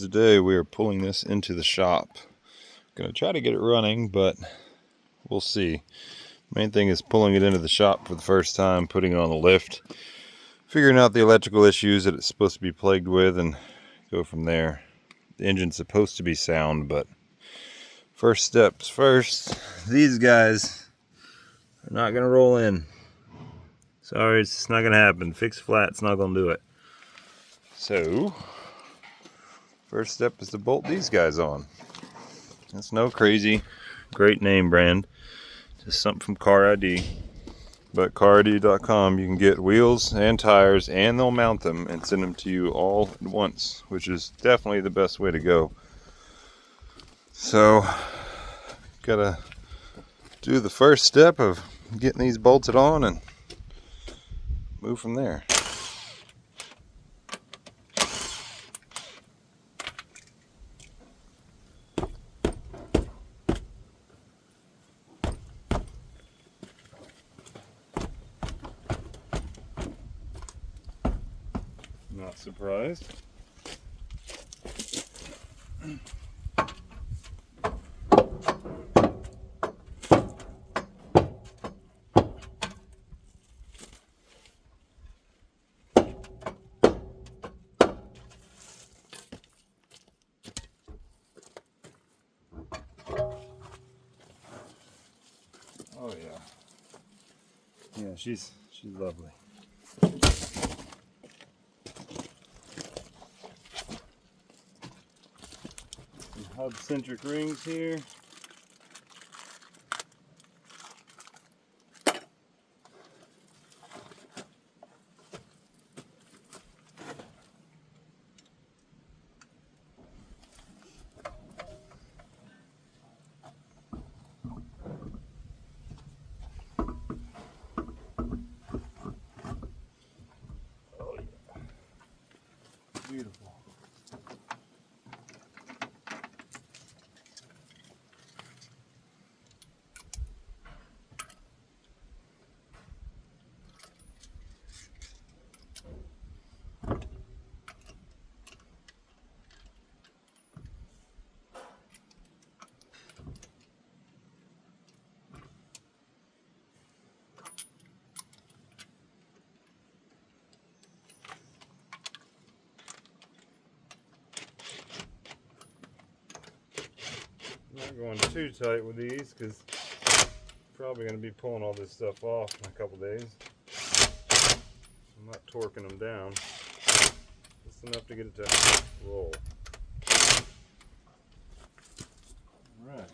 is today we are pulling this into the shop. Gonna try to get it running, but we'll see. Main thing is pulling it into the shop for the first time, putting it on the lift, figuring out the electrical issues that it's supposed to be plagued with, and go from there. The engine's supposed to be sound, but first steps first. These guys are not gonna roll in. Sorry, it's not gonna happen. Fixed flat's not gonna do it. So first step is to bolt these guys on. It's no crazy, great name brand, just something from Car ID. But CarID.com, you can get wheels and tires, and they'll mount them and send them to you all at once, which is definitely the best way to go. So, gotta do the first step of getting these bolted on and move from there. Not surprised. Oh yeah. Yeah, she's lovely. Hub-centric rings here. Oh yeah. Beautiful. Not going too tight with these because probably going to be pulling all this stuff off in a couple days. I'm not torquing them down, just enough to get it to roll. Alright,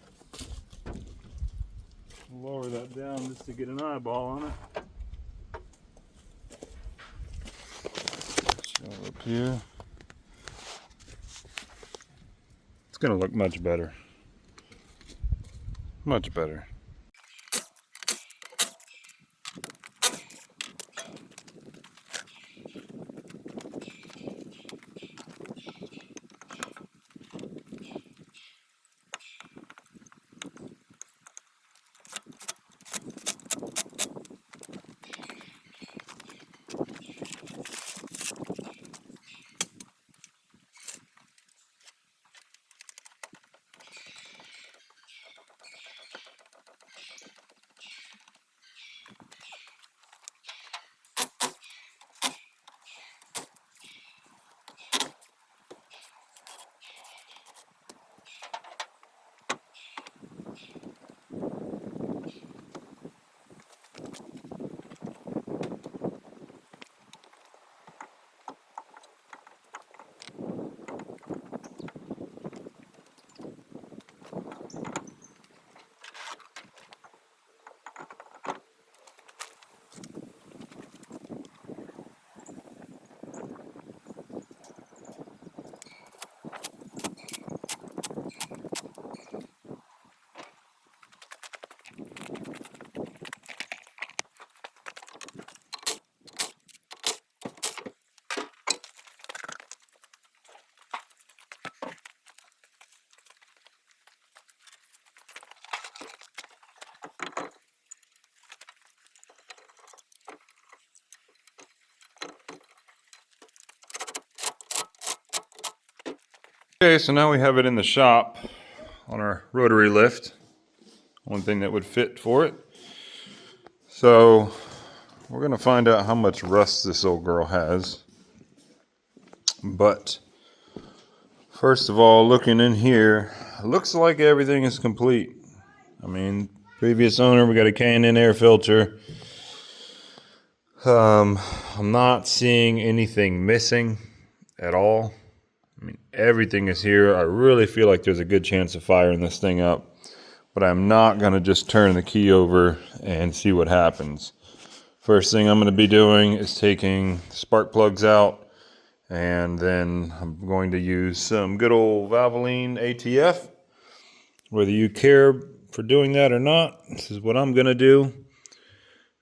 lower that down just to get an eyeball on it. Show up here. It's going to look much better. Much better. Okay, so now we have it in the shop on our rotary lift. One thing that would fit for it. So we're gonna find out how much rust this old girl has. But first of all, looking in here, looks like everything is complete. I mean, previous owner, we got a K&N air filter. I'm not seeing anything missing at all. I mean, everything is here. I really feel like there's a good chance of firing this thing up, but I'm not gonna just turn the key over and see what happens. First thing I'm gonna be doing is taking spark plugs out, and then I'm going to use some good old Valvoline ATF. Whether you care for doing that or not, this is what I'm gonna do.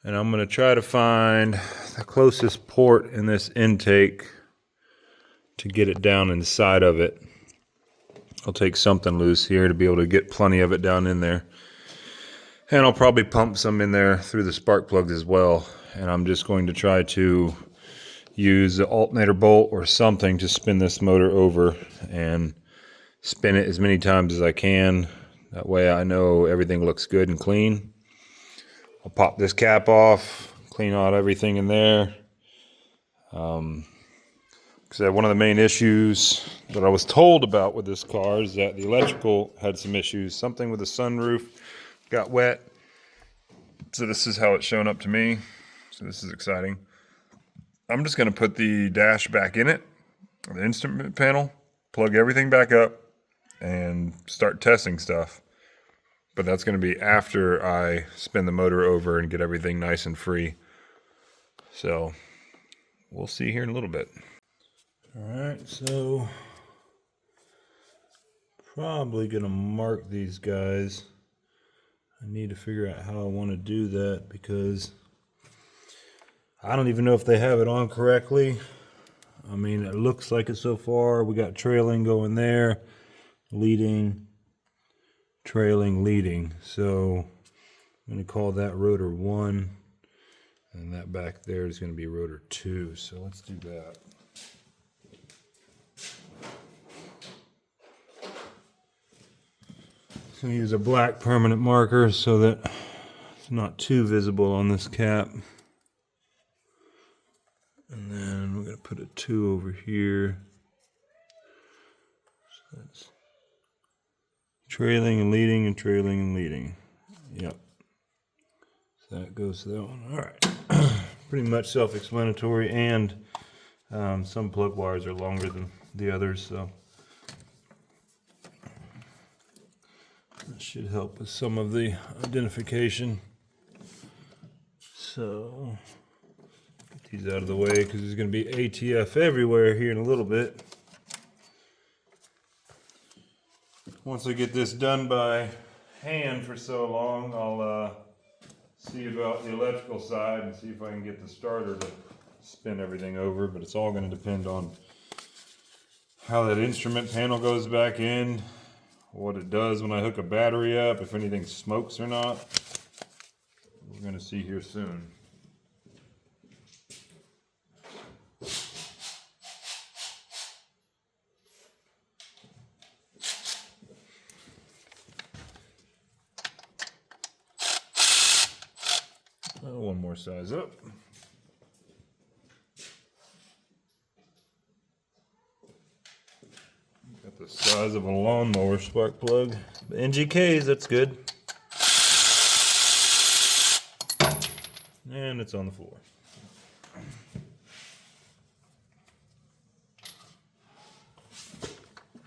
And I'm gonna try to find the closest port in this intake to get it down inside of it. I'll take something loose here to be able to get plenty of it down in there. And I'll probably pump some in there through the spark plugs as well. And I'm just going to try to use the alternator bolt or something to spin this motor over and spin it as many times as I can. That way I know everything looks good and clean. I'll pop this cap off, clean out everything in there. Because one of the main issues that I was told about with this car is that the electrical had some issues. Something with the sunroof got wet. So this is how it's shown up to me. So this is exciting. I'm just going to put the dash back in it, the instrument panel, plug everything back up, and start testing stuff. But that's going to be after I spin the motor over and get everything nice and free. So we'll see here in a little bit. All right, so probably going to mark these guys. I need to figure out how I want to do that because I don't even know if they have it on correctly. I mean, it looks like it so far. We got trailing going there, leading, trailing, leading. So I'm going to call that rotor 1, and that back there is going to be rotor 2. So let's do that. I'm going to use a black permanent marker so that it's not too visible on this cap. And then we're going to put a 2 over here. So that's trailing and leading and trailing and leading. Yep. So that goes to that one. All right. Pretty much self-explanatory, and some plug wires are longer than the others, so that should help with some of the identification. So get these out of the way because there's going to be ATF everywhere here in a little bit. Once I get this done by hand for so long, I'll see about the electrical side and see if I can get the starter to spin everything over, but it's all going to depend on how that instrument panel goes back in, what it does when I hook a battery up, if anything smokes or not. We're going to see here soon. One more size up. Got the size of a lawnmower spark plug. The NGKs, that's good. And it's on the floor.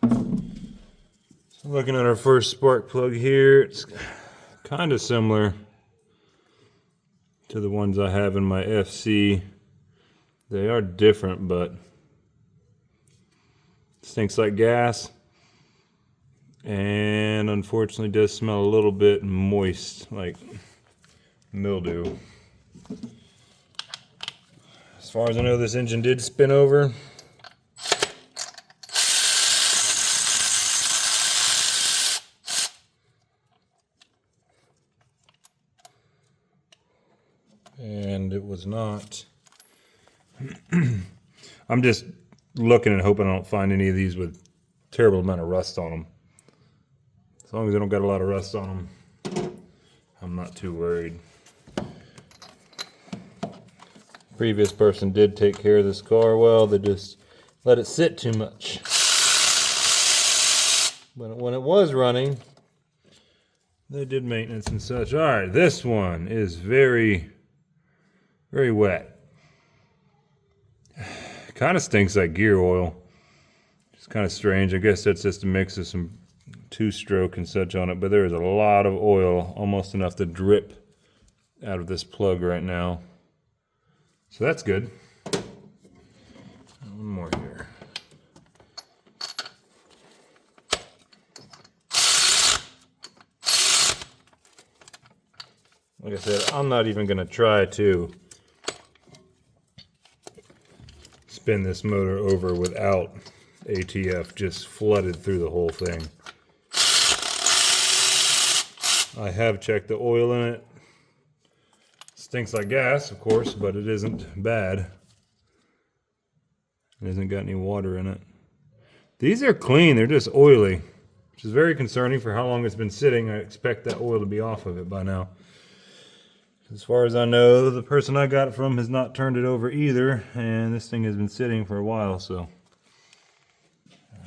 So looking at our first spark plug here, it's kind of similar to the ones I have in my FC. They are different, but stinks like gas, and unfortunately does smell a little bit moist, like mildew. As far as I know, this engine did spin over. And it was not. I'm just looking and hoping I don't find any of these with terrible amount of rust on them. As long as they don't got a lot of rust on them, I'm not too worried. Previous person did take care of this car well. They just let it sit too much. But when it was running, they did maintenance and such. All right, this one is very, very wet. Kind of stinks like gear oil. It's kind of strange. I guess that's just a mix of some two-stroke and such on it, but there is a lot of oil, almost enough to drip out of this plug right now. So that's good. One more here. Like I said, I'm not even going to try to spin this motor over without ATF just flooded through the whole thing. I have checked the oil in it. Stinks like gas, of course, but it isn't bad. It hasn't got any water in it. These are clean, they're just oily, which is very concerning for how long it's been sitting. I expect that oil to be off of it by now. As far as I know, the person I got it from has not turned it over either, and this thing has been sitting for a while, so.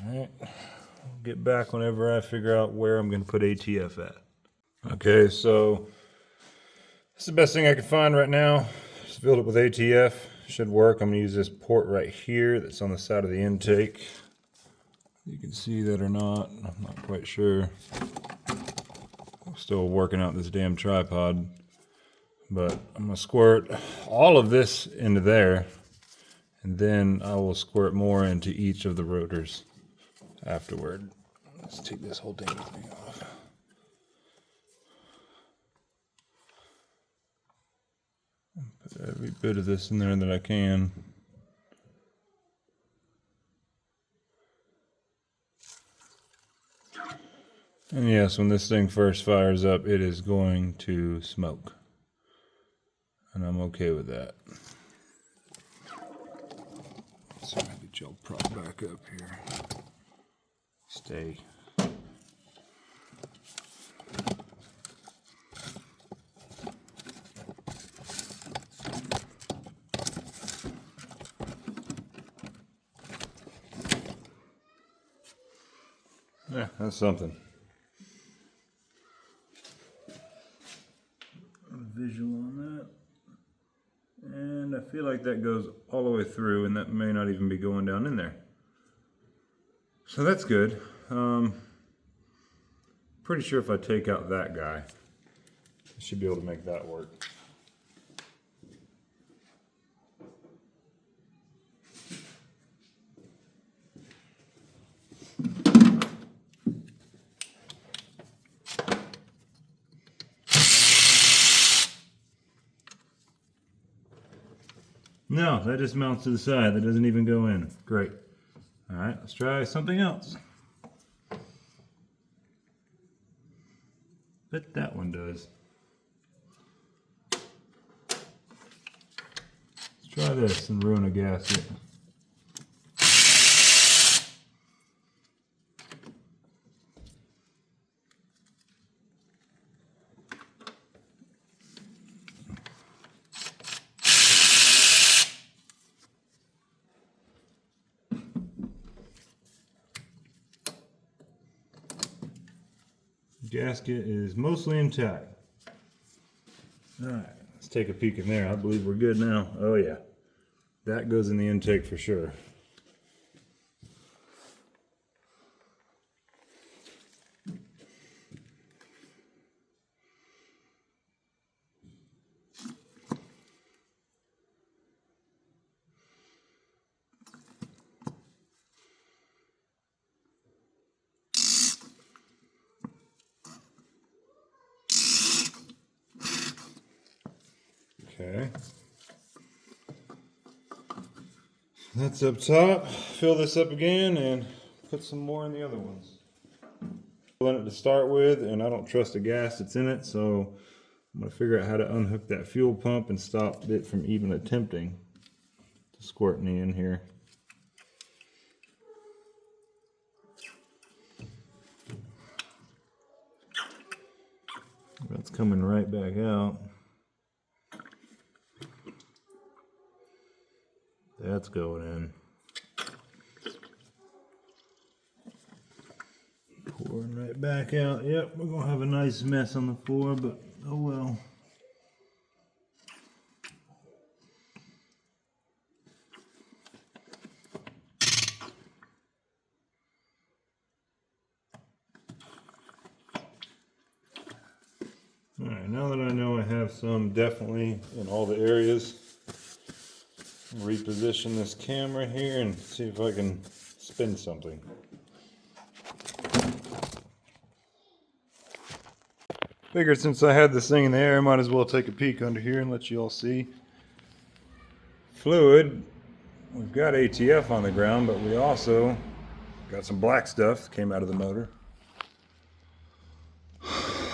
Alright, I'll get back whenever I figure out where I'm going to put ATF at. Okay, so this is the best thing I can find right now. Just filled it with ATF. Should work. I'm going to use this port right here that's on the side of the intake. You can see that or not. I'm not quite sure. I'm still working out this damn tripod. But I'm going to squirt all of this into there, and then I will squirt more into each of the rotors afterward. Let's take this whole damn thing off. Put every bit of this in there that I can. And yes, when this thing first fires up, it is going to smoke. And I'm okay with that. So get y'all prop back up here. Stay. Yeah, that's something. Visual on that. And I feel like that goes all the way through, and that may not even be going down in there. So that's good. Pretty sure if I take out that guy, I should be able to make that work. No, that just mounts to the side. That doesn't even go in. Great. All right, let's try something else. Bet that one does. Let's try this and ruin a gasket. Gasket is mostly intact. Alright, let's take a peek in there. I believe we're good now. Oh yeah, that goes in the intake for sure. Okay, that's up top. Fill this up again and put some more in the other ones. In it to start with, and I don't trust the gas that's in it, so I'm going to figure out how to unhook that fuel pump and stop it from even attempting to squirt me in here. coming right back out. That's going in. Pouring right back out. Yep, we're gonna have a nice mess on the floor, but oh well. Alright, now that I know I have some definitely in all the areas, reposition this camera here and see if I can spin something. Figured since I had this thing in the air, I might as well take a peek under here and let you all see. Fluid, we've got ATF on the ground, but we also got some black stuff that came out of the motor.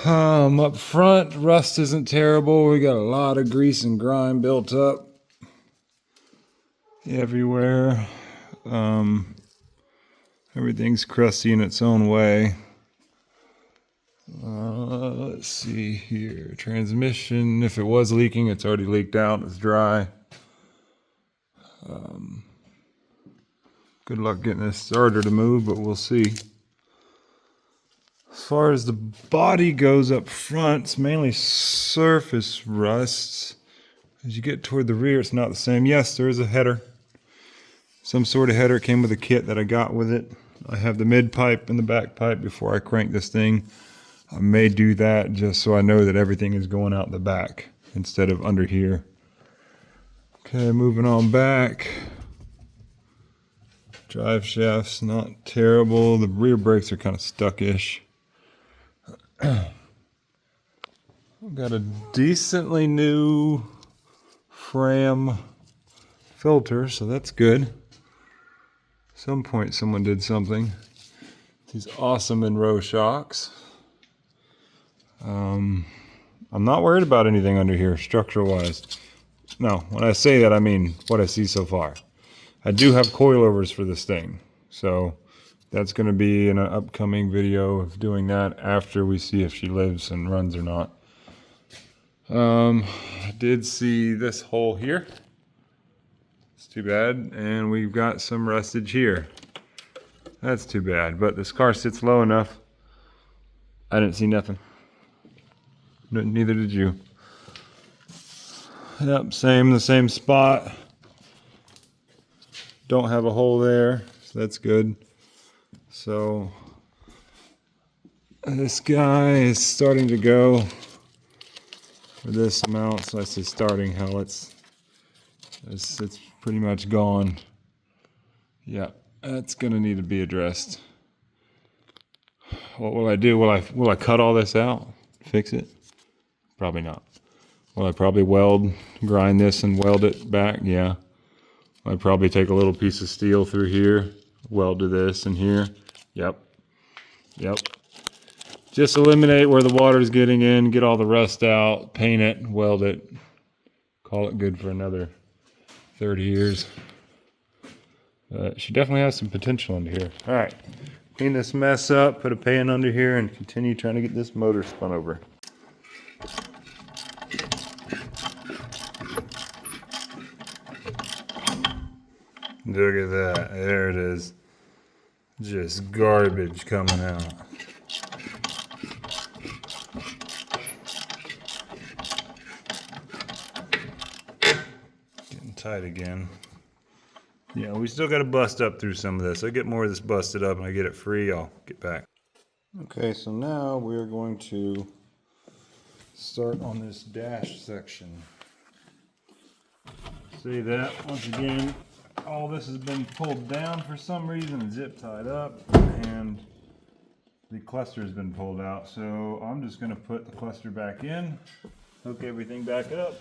Up front, rust isn't terrible. We got a lot of grease and grime built up everywhere. Everything's crusty in its own way. Let's see here. Transmission, if it was leaking, it's already leaked out. It's dry. Good luck getting this starter to move, but we'll see. As far as the body goes up front, it's mainly surface rusts. As you get toward the rear, it's not the same. Yes, there is a header. Some sort of header came with a kit that I got with it. I have the mid pipe and the back pipe before I crank this thing. I may do that just so I know that everything is going out the back instead of under here. Okay, moving on back. Drive shaft's not terrible. The rear brakes are kind of stuck-ish. I've got a decently new Fram filter, so that's good. At some point someone did something. These awesome in-row shocks. I'm not worried about anything under here structural-wise. No, when I say that, I mean what I see so far. I do have coilovers for this thing, so that's going to be in an upcoming video of doing that after we see if she lives and runs or not. I did see this hole here. It's too bad, and we've got some rustage here. That's too bad, but this car sits low enough. I didn't see nothing. Neither did you. Yep, the same spot. Don't have a hole there, so that's good. So this guy is starting to go for this amount. So I say starting, hell, it's pretty much gone. Yeah, that's gonna need to be addressed. What will I do? Will I cut all this out? Fix it? Probably not. Will I probably grind this and weld it back? Yeah. I'd probably take a little piece of steel through here, weld to this and here. Yep. Just eliminate where the water is getting in, get all the rust out, paint it, weld it, call it good for another 30 years. She definitely has some potential under here. All right, clean this mess up, put a pan under here, and continue trying to get this motor spun over. Look at that, there it is. Just garbage coming out. Getting tight again. Yeah, we still got to bust up through some of this. I get more of this busted up and I get it free, I'll get back. Okay, so now we're going to start on this dash section. See that, once again, all this has been pulled down for some reason and zip tied up, and the cluster has been pulled out. So I'm just going to put the cluster back in, hook everything back up,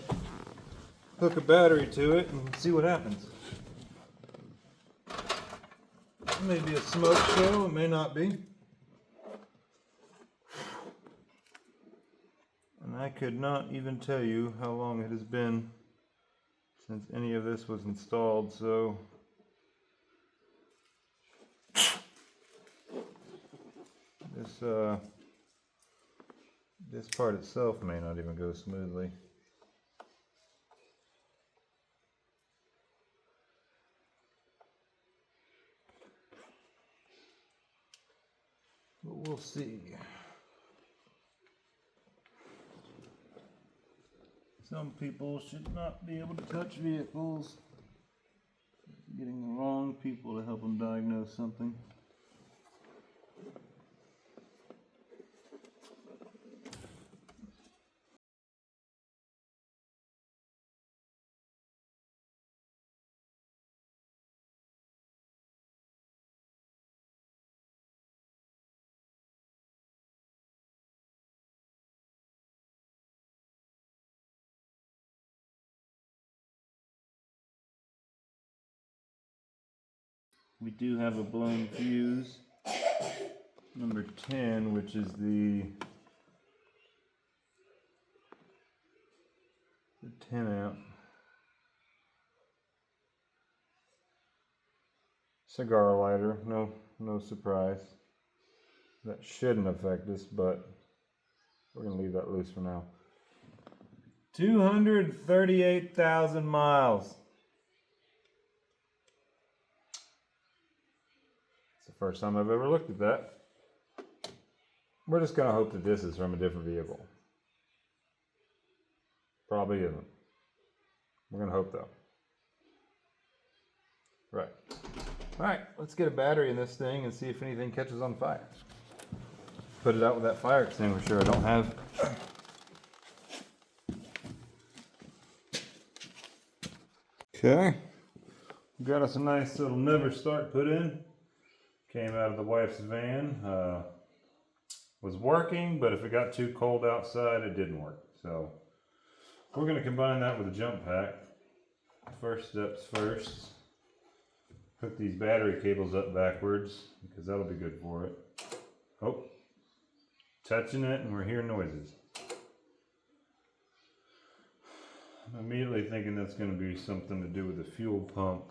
hook a battery to it, and see what happens. It may be a smoke show, it may not be. And I could not even tell you how long it has been since any of this was installed, so This part itself may not even go smoothly. But we'll see. Some people should not be able to touch vehicles. Getting the wrong people to help them diagnose something. We do have a blown fuse, number 10, which is the 10 amp cigar lighter. No surprise. That shouldn't affect us, but we're gonna leave that loose for now. 238,000 miles. It's the first time I've ever looked at that. We're just gonna hope that this is from a different vehicle. Probably isn't. We're gonna hope though. Right. Alright, let's get a battery in this thing and see if anything catches on fire. Put it out with that fire extinguisher I don't have. Okay. Got us a nice little never start put in. Came out of the wife's van. Was working, but if it got too cold outside, it didn't work. So we're going to combine that with a jump pack. First steps first. Hook these battery cables up backwards because that'll be good for it. Oh, touching it and we're hearing noises. I'm immediately thinking that's going to be something to do with the fuel pump,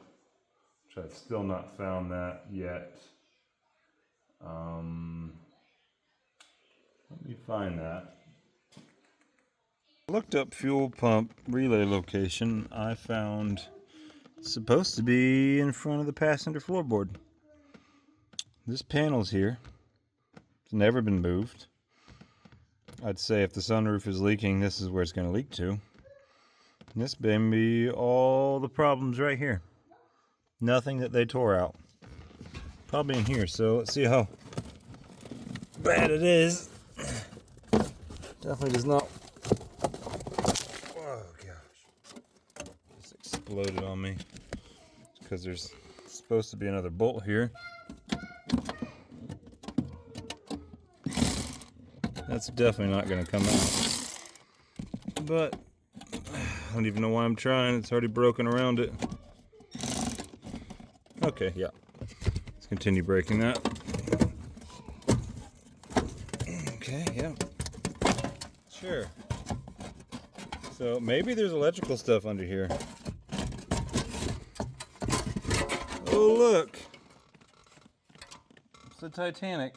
which I've still not found that yet. Let me find that. Looked up fuel pump relay location. I found it's supposed to be in front of the passenger floorboard. This panel's here. It's never been moved. I'd say if the sunroof is leaking, this is where it's going to leak to. And this may be all the problems right here. Nothing that they tore out. Probably in here, so let's see how bad it is. Definitely does not. Oh gosh. Just exploded on me. Because there's supposed to be another bolt here. That's definitely not going to come out. But I don't even know why I'm trying. It's already broken around it. Okay, yeah. Let's continue breaking that. Okay, yeah. Sure. So maybe there's electrical stuff under here. Oh, look. It's the Titanic.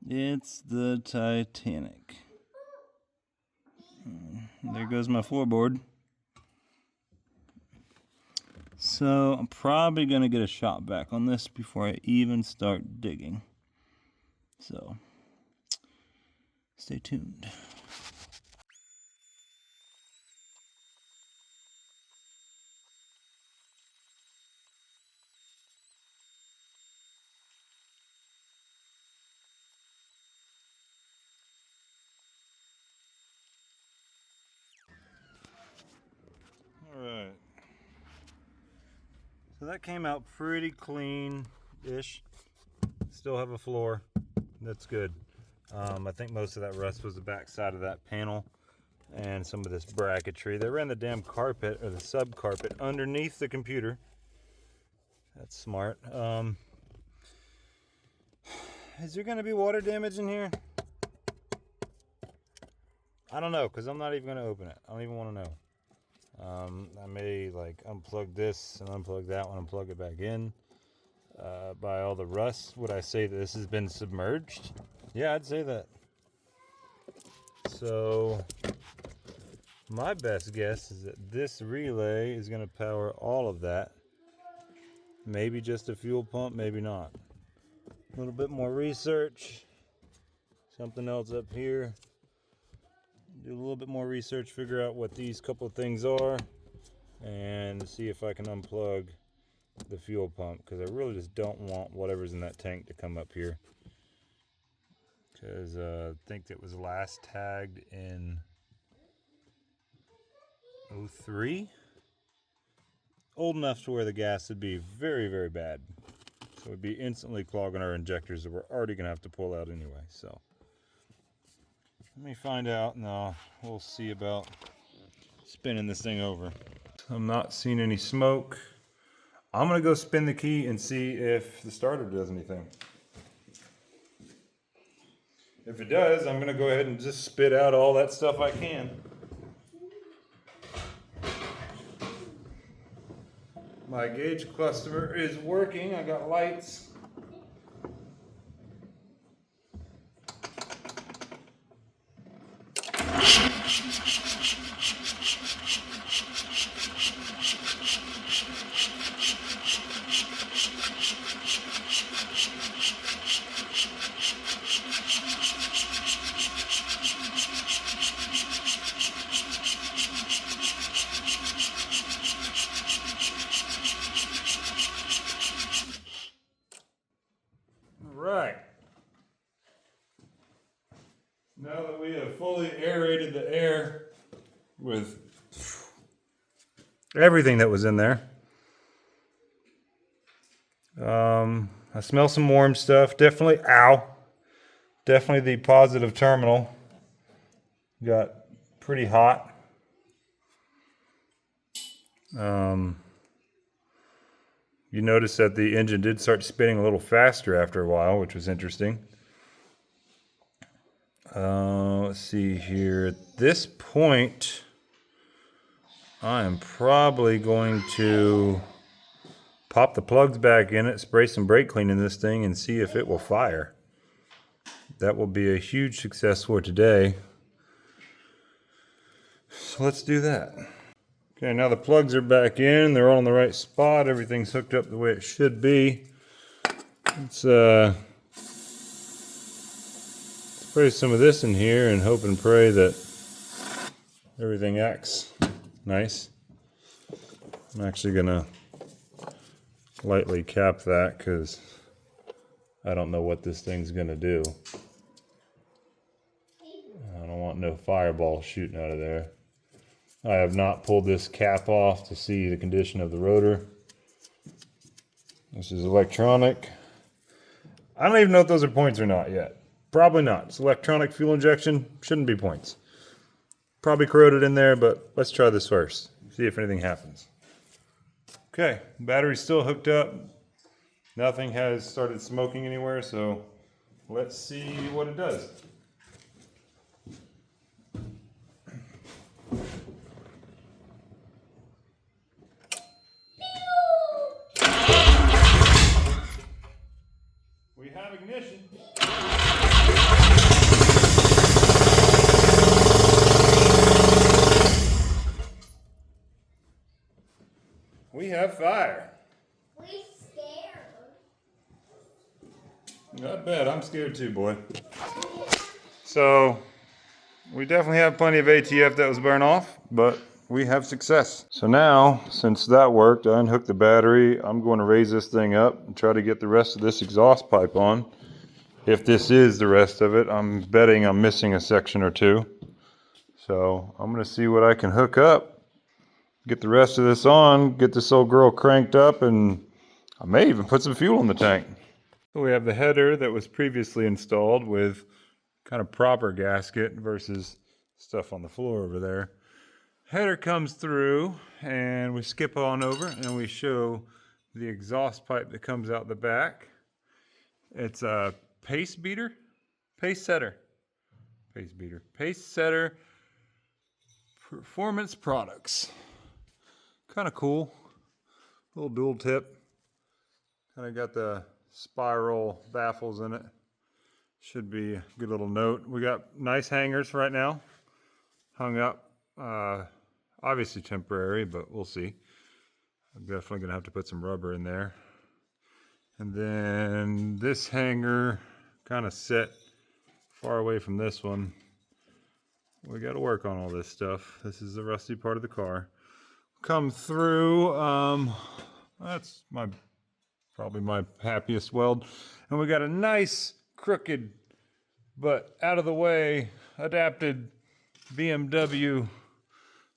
It's the Titanic. There goes my floorboard. So I'm probably going to get a shot back on this before I even start digging. So stay tuned. Alright. So that came out pretty clean-ish. Still have a floor. That's good. I think most of that rust was the back side of that panel and some of this bracketry. They ran the damn carpet, or the sub-carpet, underneath the computer. That's smart. Is there going to be water damage in here? I don't know, because I'm not even going to open it. I don't even want to know. I may like unplug this and unplug that one and plug it back in. by all the rust. Would I say that this has been submerged? Yeah, I'd say that. So my best guess is that this relay is going to power all of that. Maybe just a fuel pump, maybe not. A little bit more research. Something else up here. Do a little bit more research, figure out what these couple of things are, and see if I can unplug the fuel pump, because I really just don't want whatever's in that tank to come up here, because I think it was last tagged in 03. Old enough to where the gas would be very, very bad, so it'd be instantly clogging our injectors that we're already going to have to pull out anyway. So let me find out, and we'll see about spinning this thing over. I'm not seeing any smoke. I'm gonna go spin the key and see if the starter does anything. If it does, I'm gonna go ahead and just spit out all that stuff I can. My gauge cluster is working. I got lights. Right. Now that we have fully aerated the air with everything that was in there, I smell some warm stuff. Definitely, definitely the positive terminal got pretty hot. You notice that the engine did start spinning a little faster after a while, which was interesting. Let's see here. At this point, I am probably going to pop the plugs back in it, spray some brake clean in this thing, and see if it will fire. That will be a huge success for today. So let's do that. Okay, now the plugs are back in. They're all in the right spot. Everything's hooked up the way it should be. Let's spray some of this in here and hope and pray that everything acts nice. I'm actually gonna lightly cap that because I don't know what this thing's gonna do. I don't want no fireball shooting out of there. I have not pulled this cap off to see the condition of the rotor. This is electronic. I don't even know if those are points or not yet. Probably not. It's electronic fuel injection. Shouldn't be points. Probably corroded in there, but let's try this first. See if anything happens. Okay, battery's still hooked up. Nothing has started smoking anywhere, so let's see what it does. We have ignition. We have fire. We scared. Not bad. I'm scared too, boy. So we definitely have plenty of ATF that was burned off, but we have success. So now, since that worked, I unhooked the battery. I'm going to raise this thing up and try to get the rest of this exhaust pipe on. If this is the rest of it, I'm betting I'm missing a section or two. So I'm going to see what I can hook up, get the rest of this on, get this old girl cranked up, and I may even put some fuel in the tank. So we have the header that was previously installed with kind of proper gasket versus stuff on the floor over there. Header comes through and we skip on over and we show the exhaust pipe that comes out the back. It's a pace setter performance products. Kind of cool, little dual tip. Kind of got the spiral baffles in it. Should be a good little note. We got nice hangers right now, hung up. Obviously temporary, but we'll see. I'm definitely gonna have to put some rubber in there. And then this hanger kind of set far away from this one. We got to work on all this stuff. This is the rusty part of the car. Come through. That's probably my happiest weld. And we got a nice crooked but out of the way adapted BMW.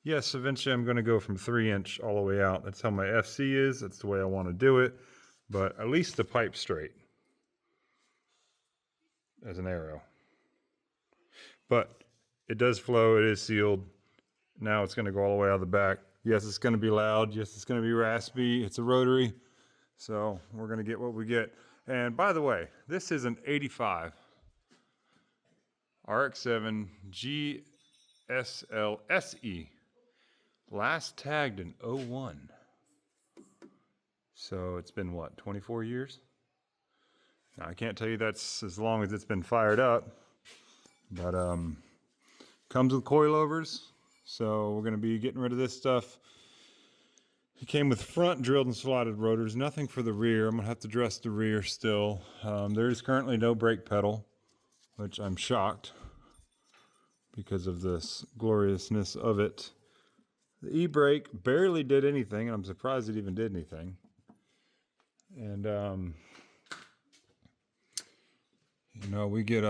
Yes, eventually I'm going to go from 3-inch all the way out. That's how my FC is. That's the way I want to do it. But at least the pipe's straight as an arrow. But it does flow. It is sealed. Now it's going to go all the way out of the back. Yes, it's going to be loud. Yes, it's going to be raspy. It's a rotary. So we're going to get what we get. And by the way, this is an 85 RX7 GSL-SE. Last tagged in 01. So it's been what, 24 years? Now I can't tell you that's as long as it's been fired up, but comes with coilovers. So we're gonna be getting rid of this stuff. It came with front drilled and slotted rotors, nothing for the rear. I'm gonna have to dress the rear still. There is currently no brake pedal, which I'm shocked because of this gloriousness of it. The e-brake barely did anything, and I'm surprised it even did anything. And you know, we get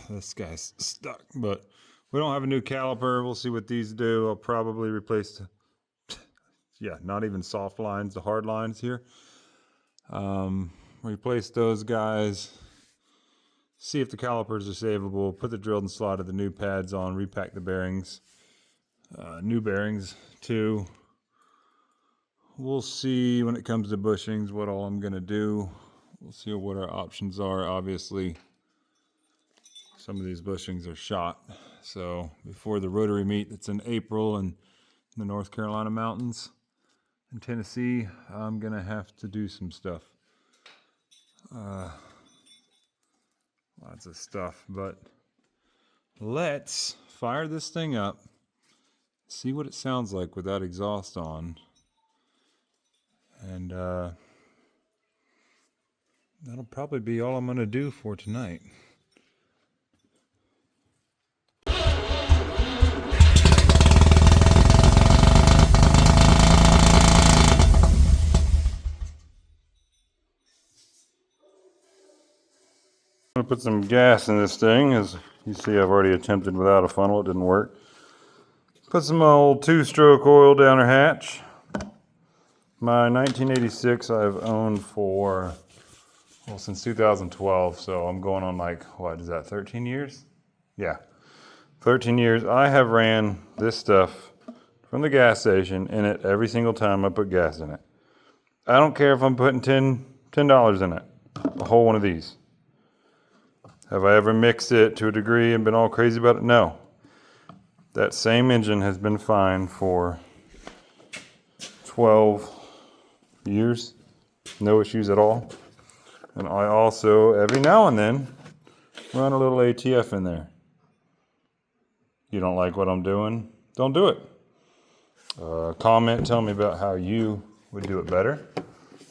this guy's stuck, but we don't have a new caliper. We'll see what these do. I'll probably replace yeah, not even soft lines, the hard lines here. Replace those guys, see if the calipers are savable, put the drilled and slotted the new pads on, repack the bearings, new bearings too. We'll see when it comes to bushings what all I'm gonna do. We'll see what our options are. Obviously, some of these bushings are shot. So before the rotary meet that's in April in the North Carolina mountains in Tennessee, I'm gonna have to do some stuff. Lots of stuff, but let's fire this thing up, see what it sounds like without exhaust on. And that'll probably be all I'm going to do for tonight. I'm going to put some gas in this thing. As you see, I've already attempted without a funnel. It didn't work. Put some old 2-stroke oil down her hatch. My 1986 I've owned for, well, since 2012, so I'm going on like, what is that, 13 years? Yeah, 13 years. I have ran this stuff from the gas station in it every single time I put gas in it. I don't care if I'm putting $10 in it, a whole one of these. Have I ever mixed it to a degree and been all crazy about it? No. That same engine has been fine for 12 years, no issues at all. And I also, every now and then, run a little ATF in there. You don't like what I'm doing? Don't do it. Comment, tell me about how you would do it better.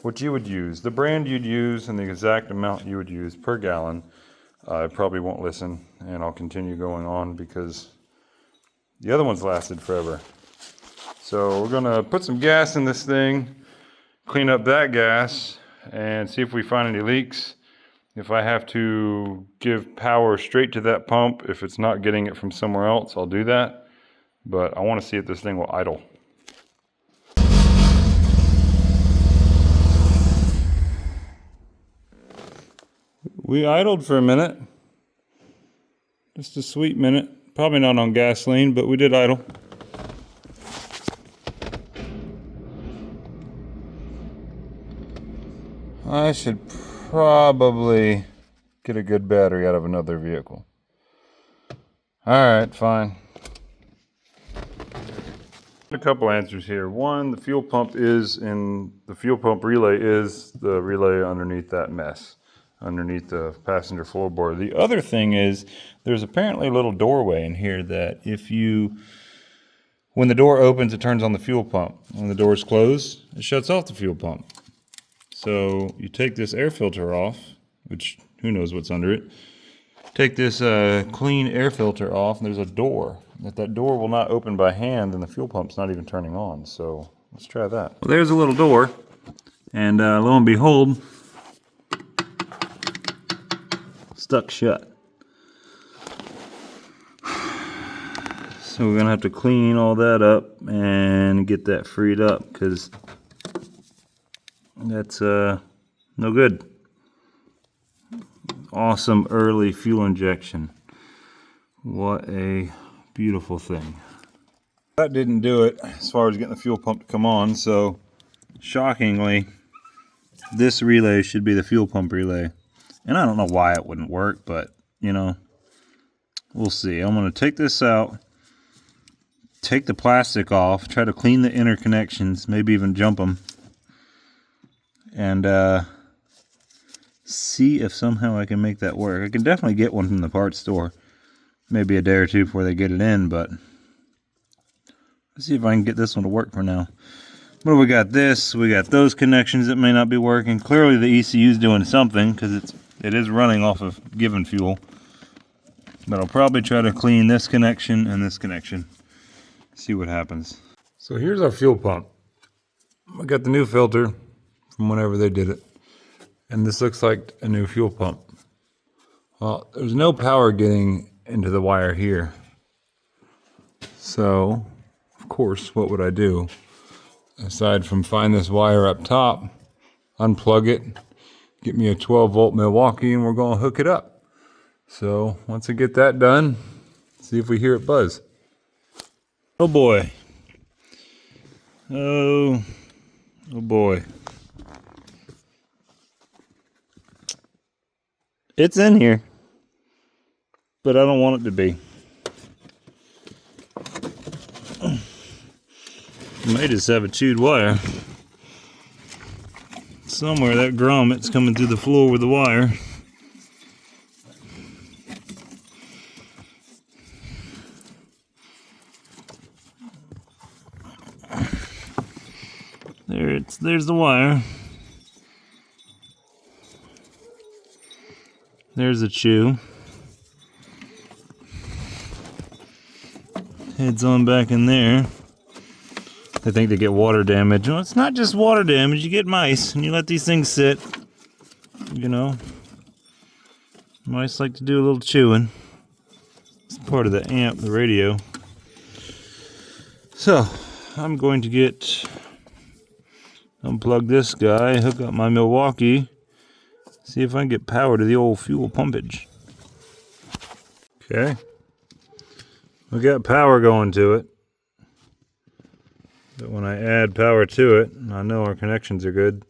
What you would use, the brand you'd use, and the exact amount you would use per gallon. I probably won't listen, and I'll continue going on because the other ones lasted forever. So we're gonna put some gas in this thing, clean up that gas, and see if we find any leaks. If I have to give power straight to that pump, if it's not getting it from somewhere else, I'll do that. But I want to see if this thing will idle. We idled for a minute. Just a sweet minute. Probably not on gasoline, but we did idle. I should probably get a good battery out of another vehicle. All right, fine. A couple answers here. One, the fuel pump relay is the relay underneath that mess, underneath the passenger floorboard. The other thing is there's apparently a little doorway in here that when the door opens, it turns on the fuel pump. When the door is closed, it shuts off the fuel pump. So you take this air filter off, which who knows what's under it. Take this clean air filter off, and there's a door. If that door will not open by hand, then the fuel pump's not even turning on. So let's try that. Well, there's a little door, and lo and behold, stuck shut. So we're gonna have to clean all that up and get that freed up, because that's no good. Awesome early fuel injection. What a beautiful thing. That didn't do it as far as getting the fuel pump to come on, so shockingly, this relay should be the fuel pump relay. And I don't know why it wouldn't work, but you know, we'll see. I'm gonna take this out, take the plastic off, try to clean the inner connections, maybe even jump them, and see if somehow I can make that work. I can definitely get one from the parts store. Maybe a day or two before they get it in, but let's see if I can get this one to work for now. What do we got? We got those connections that may not be working. Clearly the ECU is doing something, because it is running off of given fuel. But I'll probably try to clean this connection and this connection. See what happens. So here's our fuel pump. I got the new filter from whenever they did it. And this looks like a new fuel pump. Well, there's no power getting into the wire here. So, of course, what would I do? Aside from find this wire up top, unplug it, get me a 12-volt Milwaukee, and we're going to hook it up. So, once I get that done, see if we hear it buzz. Oh boy. Oh boy. It's in here, but I don't want it to be. I may just have a chewed wire. Somewhere that grommet's coming through the floor with the wire. There's the wire. There's a chew. Heads on back in there. They think they get water damage. Well, it's not just water damage. You get mice, and you let these things sit. You know, mice like to do a little chewing. It's part of the amp, the radio. So, I'm going to unplug this guy, hook up my Milwaukee, see if I can get power to the old fuel pumpage. Okay. We got power going to it. But when I add power to it, I know our connections are good.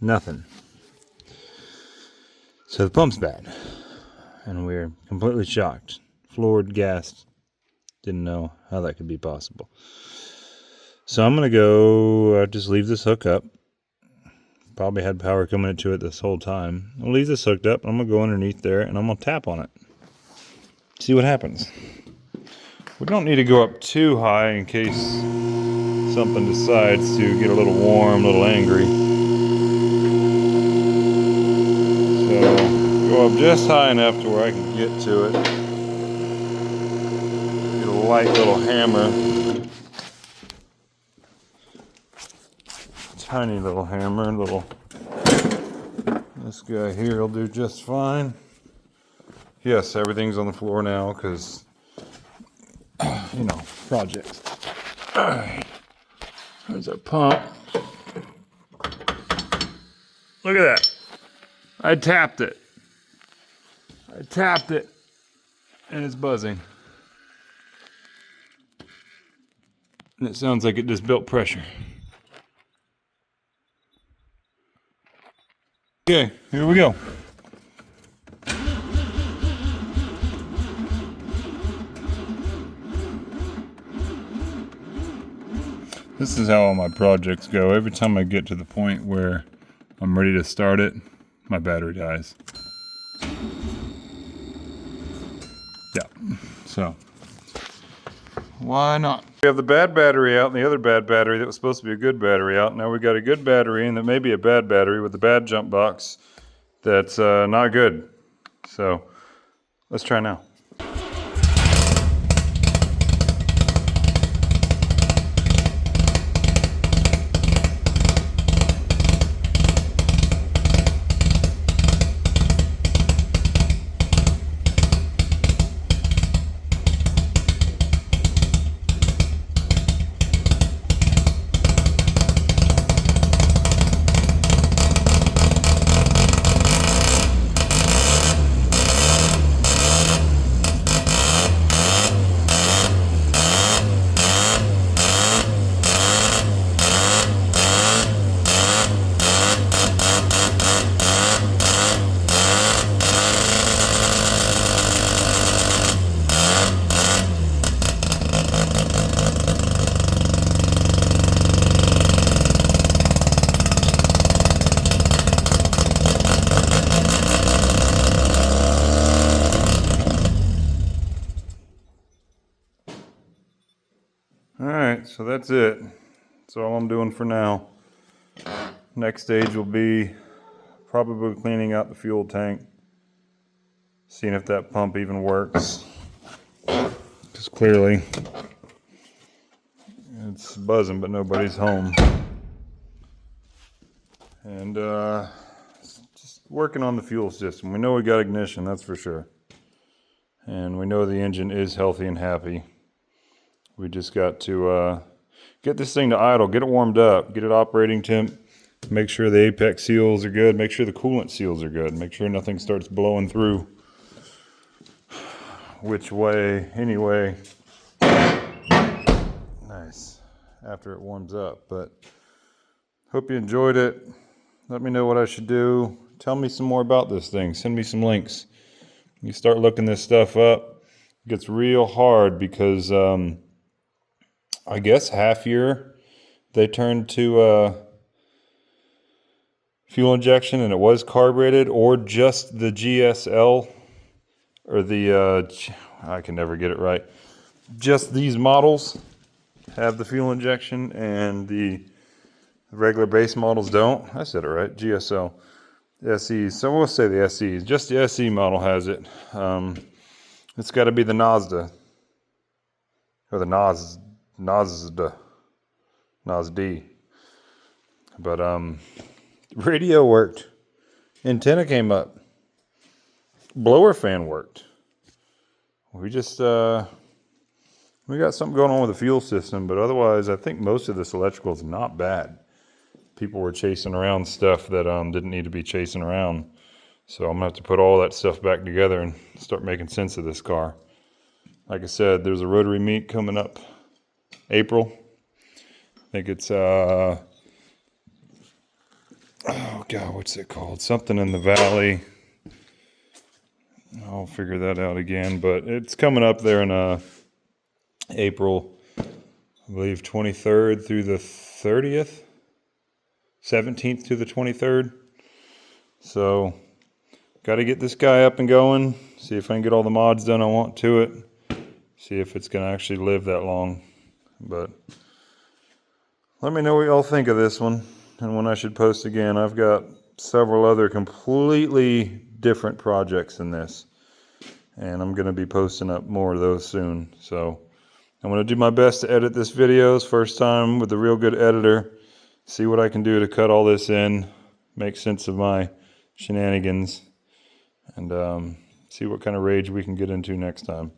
Nothing. So the pump's bad. And we're completely shocked. Floored, gassed. Didn't know how that could be possible. So I'm going to go just leave this hook up. Probably had power coming into it this whole time. I'll leave this hooked up. I'm going to go underneath there and I'm going to tap on it. See what happens. We don't need to go up too high in case something decides to get a little warm, a little angry. So go up just high enough to where I can get to it. Get a light little hammer. Tiny little hammer, this guy here will do just fine. Yes, everything's on the floor now because, you know, projects. Alright, there's our pump. Look at that. I tapped it, and it's buzzing. And it sounds like it just built pressure. Okay, here we go. This is how all my projects go. Every time I get to the point where I'm ready to start it, my battery dies. Yeah, so why not? We have the bad battery out and the other bad battery that was supposed to be a good battery out. Now we got a good battery and that may be a bad battery with the bad jump box that's not good. So let's try now. Alright, so that's it. That's all I'm doing for now. Next stage will be probably cleaning out the fuel tank. Seeing if that pump even works. Because clearly it's buzzing but nobody's home. And just working on the fuel system. We know we got ignition, that's for sure. And we know the engine is healthy and happy. We just got to get this thing to idle, get it warmed up, get it operating temp, make sure the apex seals are good, make sure the coolant seals are good, make sure nothing starts blowing through. Which way, anyway. Nice, after it warms up. But hope you enjoyed it. Let me know what I should do. Tell me some more about this thing. Send me some links. You start looking this stuff up. It gets real hard because I guess half year they turned to fuel injection and it was carbureted, or just the GSL or the I can never get it right. Just these models have the fuel injection and the regular base models don't. I said it right. GSL SE. So we'll say the SE. Just the SE model has it. It's got to be the Mazda or the Mazda. But radio worked. Antenna came up. Blower fan worked. We just we got something going on with the fuel system, but otherwise I think most of this electrical is not bad. People were chasing around stuff that didn't need to be chasing around. So I'm gonna have to put all that stuff back together and start making sense of this car. Like I said, there's a rotary meet coming up April. I think it's oh God, what's it called? Something in the valley. I'll figure that out again, but it's coming up there in April, I believe 23rd through the 30th, 17th to the 23rd. So got to get this guy up and going, see if I can get all the mods done I want to it, see if it's going to actually live that long. But let me know what y'all think of this one and when I should post again. I've got several other completely different projects in this, and I'm going to be posting up more of those soon. So I'm going to do my best to edit this video. First time with a real good editor. See what I can do to cut all this in, make sense of my shenanigans, and see what kind of rage we can get into next time.